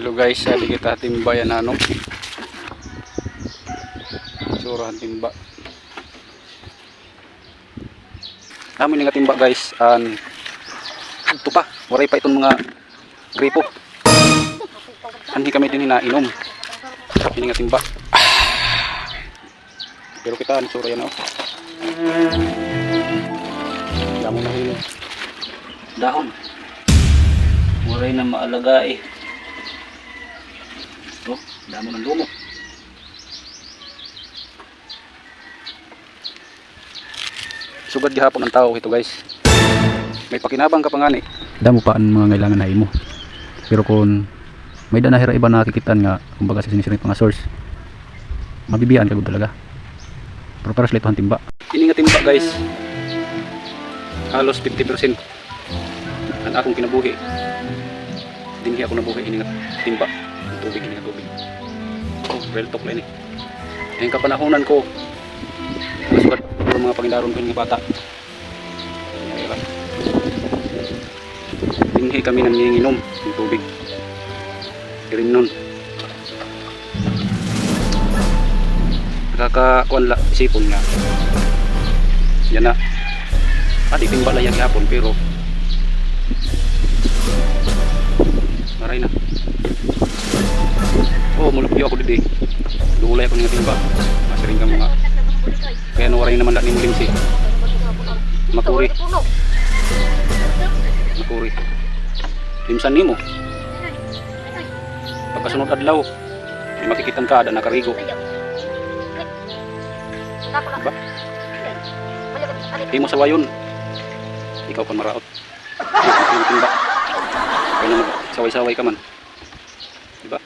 Hello guys, di kita timba yan ano. Surahan timba. Amin nga timba guys. Ito pa, waray pa itong mga gripo. Anhi kami din hinainom. Ini nga timba. Pero kita ang sura yan oh. Damo na hilo. Dahon. Waray na maalaga eh. Oh, damo ng lumo. Sugad gihapon ang tao ito guys. May pakinabang ka pa nga ni. Damo pa ang mga kailangan na imo. Pero kung may danahira iba nakikitan nga kumbaga sa sinisiring mga source, mabibiyaan ka gud talaga. Pero para sa litohan timba. Ini nga timba guys. Halos 50% ang akong kinabuhi. Dinhi ako nabuhi ini nga timba. Tubig ini nga tubig. Oh, real talk lang ni. Ayun kapanahonan ko. Masukat ko mga pangidaron ko ng bata. Dinhi kami nanginginom ng tubig. Irin nun. Nakakakuan la isipon nga. Yan na. Di timba lang yung hapon pero maray na. Oh, mulupyo ako didi. Dulay ako ng timba. Masiring ka mga. Kaya nawaray naman lang ni mulimsi. Makuri. Makuri. Limsan nimo. Pagkasunod adlaw, may makikitan ka ada nakarigo. Diba? Himo sa wayon. Ikaw kan maraot. Timba. Kaya na magsaway-saway ka man. Diba?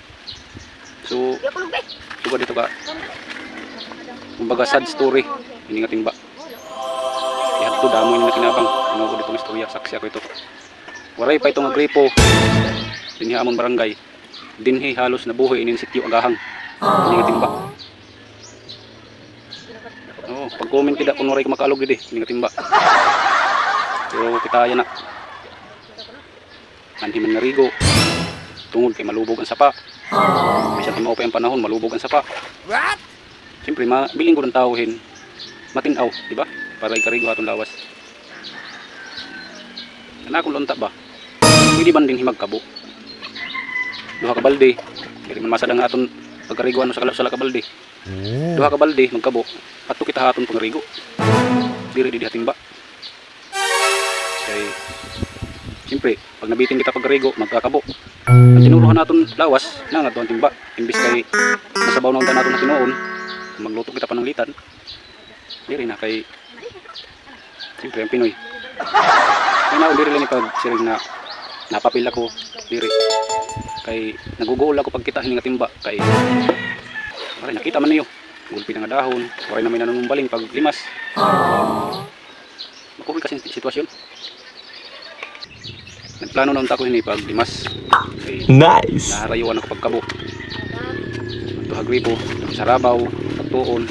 So, diba dito ka? Kumbaga sad story. Hindi nga timba. Kaya ito damo yung nakinabang. Ano ko dito ng istorya. Saksi ako ito. Waray pa itong agripo. Dinhi amon barangay. Dinhi halos nabuhay inin sityo agahang. Hindi nga timba. Oh, pag-comment kita kung waray kumakalog dito. Hindi nga timba. Pero kita yan na. Anhi man narigo. Tungod kay malubog ang sapa. Bisa pa maupay ang panahon, malubog ang sapa. What? Siyempre, biling ko ng tawhin. Matinaw, di ba? Para ikarigo atong lawas. Ano akong lonta ba? Pwede ba din himagkabo? Duha ka balde. Dili man masada nga aton pagkariguan sa kabalde. Duha ka balde magkabo. Ato kita haton pangrigo. Diri di hating ba? Kay siyempre, pag nabitin kita pagkarigo, magkakabo. Ang tinuruhan naton lawas, na nga tuwan timba. Imbis kay nasabaw na unta naton na tinuon, magluto kita pa ng litan. Diri na kay siyempre ang Pinoy. Kaya na diri lang ni pag siring na napapil ako diri. Kay nagugool ako pag kita hininga timba kay maray nakita man niyo. Gulpi na nga dahon, maray na may nanunumbaling pag limas. Makuwi kasi sitwasyon. Nagplano na unta ko hini pag limas. Kay nice. Naharayuan ako pagkabo. Agripo, sarabaw, pagtuon.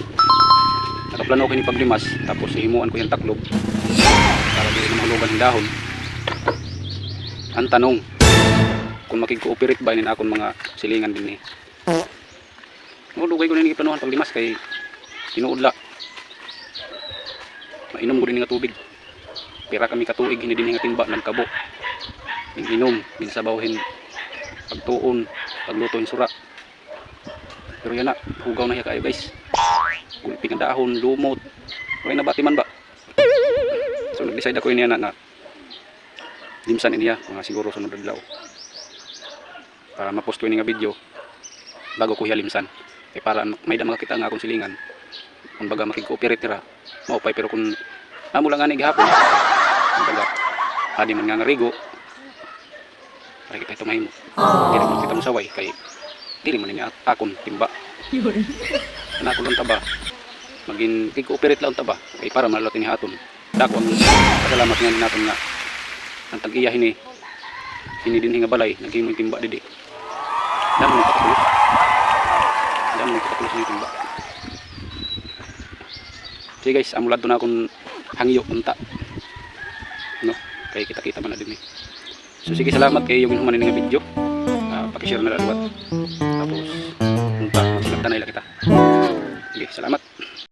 Nakaplano ko ni paglimas, tapos himuan ko yung taklob para di na mahulugan ng dahon. Ang tanong, kung makig-cooperate ba nin akong mga silingan din eh. Mahulugay ko na planuhan paglimas kay tinuudla. Mainom ko din nga tubig. Pira kami katuig, hindi din nga timba, nagkabo. Inom, binsabawhin, pagtuon, pagluto yung sura. Pero yan na, hugaw na hiya kayo guys. Gulpi ng dahon, lumot. Okay na bati man ba? So nag-decide ako yun na limsan niya, mga siguro sunod adlaw. Para ma-post ko yun nga video bago ko hiya limsan. Eh para may da makakita nga akong silingan. Kung baga makig-cooperate nila, maupay. Pero kung amo lang nga ni gihapon, kung baga adi man nga ngarigo, para kita ito mahimo. Hindi naman kita musaway kay dili man niya akon timba. Ana ko lang taba. Maging kig-cooperate lang taba kay para malot ni haton. Dako ang pasalamat nga naton nga ang tag-iya hini din nga balay naging mo timba didi. Damo ka tulos. Damo ka tulos ni timba. Sige guys, amulad to na akong hangyo unta. No, kay kita-kita man na din eh. So sige, salamat kay yung humanin nga video. share na liwat. Tapos, punta, magsinagtanay lang kita. Okay, salamat.